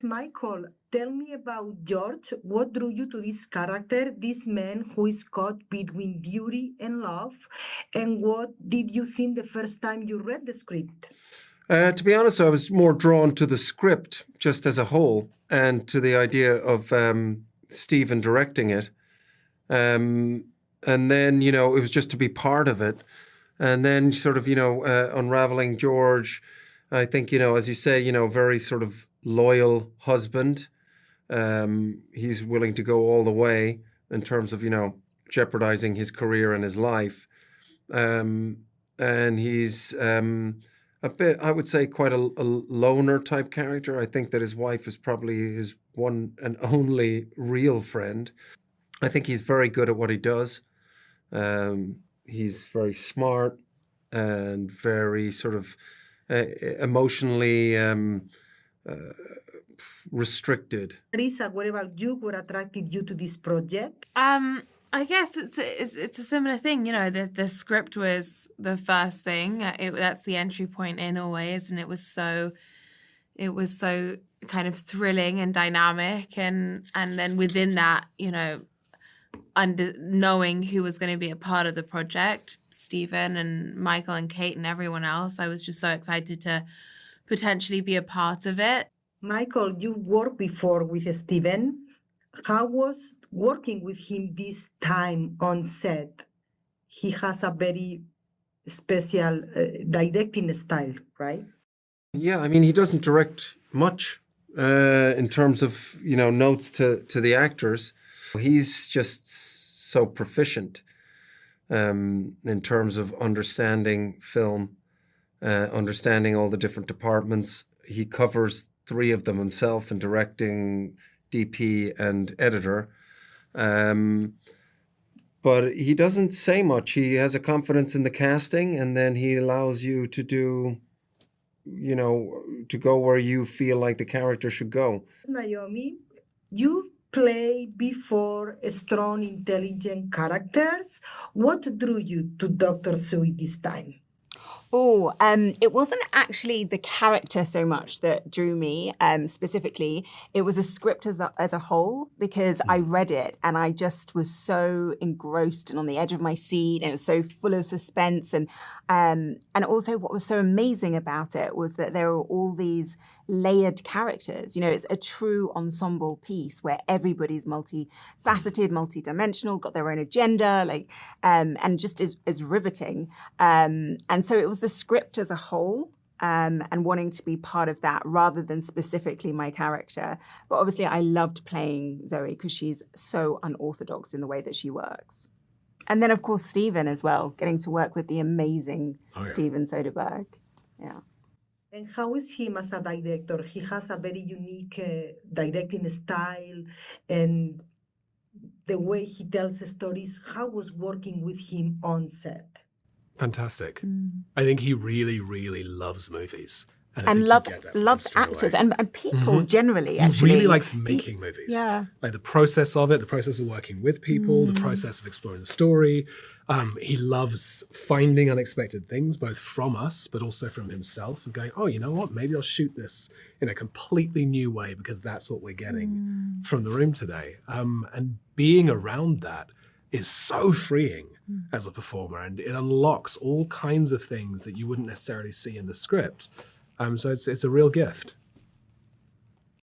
Michael, tell me about George. What drew you to this character, this man who is caught between duty and love? And what did you think the first time you read the script? To be honest, I was more drawn to the script just as a whole and to the idea of Stephen directing it. And then, it was just to be part of it. And then sort of, unraveling George, I think, as you say, very sort of loyal husband. He's willing to go all the way in terms of, jeopardizing his career and his life. And he's a bit, I would say, quite a loner type character. I think that his wife is probably his one and only real friend. I think he's very good at what he does. He's very smart and very sort of emotionally restricted. Teresa, what about you? What attracted you to this project? I guess it's a similar thing. The script was the first thing. That's the entry point in always, and it was so kind of thrilling and dynamic, and then within that, knowing who was going to be a part of the project, Stephen and Michael and Kate and everyone else, I was just so excited to potentially be a part of it. Michael, you worked before with Stephen. How was working with him this time on set? He has a very special directing style, right? Yeah, I mean, he doesn't direct much in terms of, notes to the actors. He's just so proficient in terms of understanding film, understanding all the different departments. He covers 3 of them himself in directing, DP and editor. But he doesn't say much. He has a confidence in the casting, and then he allows you to do, to go where you feel like the character should go. Naomi, you've played before strong, intelligent characters. What drew you to Dr. Sui this time? Oh, it wasn't actually the character so much that drew me specifically. It was the script as a whole, because I read it and I just was so engrossed and on the edge of my seat, and it was so full of suspense. And also what was so amazing about it was that there were all these layered characters. It's a true ensemble piece where everybody's multifaceted, multidimensional, got their own agenda, and just is riveting. And so it was the script as a whole, and wanting to be part of that rather than specifically my character. But obviously I loved playing Zoe because she's so unorthodox in the way that she works. And then, of course, Stephen as well, getting to work with the amazing Steven Soderbergh. Yeah. And how is him as a director? He has a very unique directing style, and the way he tells stories. How was working with him on set? Fantastic. I think he really, really loves movies. And loves actors and people generally, actually. He really likes making movies. Yeah. Like the process of it, the process of working with people, the process of exploring the story. He loves finding unexpected things, both from us, but also from himself, and going, oh, you know what? Maybe I'll shoot this in a completely new way because that's what we're getting from the room today. And being around that is so freeing as a performer, and it unlocks all kinds of things that you wouldn't necessarily see in the script. So it's a real gift.